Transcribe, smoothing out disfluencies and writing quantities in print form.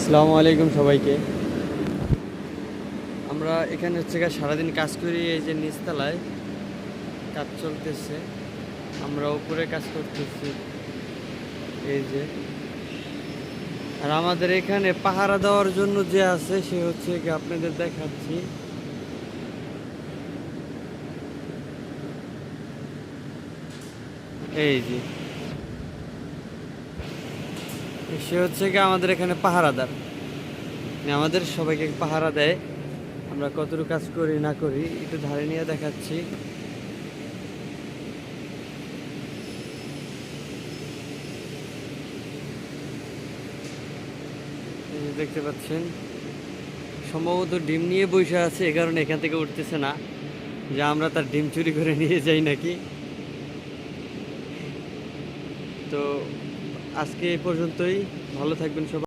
আসসালামু আলাইকুম সবাইকে। আমরা এখানে হচ্ছে সারাদিন কাজ করি, এই যে নিচতলায় কাজ চলতেছে, আমরা উপরে কাজ করতেছি এই যে। আর আমাদের এখানে পাহারা দেওয়ার জন্য যে আছে সে হচ্ছে আপনাদের দেখাচ্ছি, এই যে সে হচ্ছে আমাদের এখানে পাহারাদার, আমাদের সবাইকে পাহারা দেয়। আমরা কতটুকু কাজ করি না করি একটু ধারে নিয়ে দেখাচ্ছি। এই যে দেখতে পাচ্ছেন, সম্ভবত ডিম নিয়ে বসে আছে, এ কারণে এখান থেকে উঠতেছে না, যে আমরা তার ডিম চুরি করে নিয়ে যাই নাকি। তো আজকে এই পর্যন্তই, ভালো থাকবেন সবাই।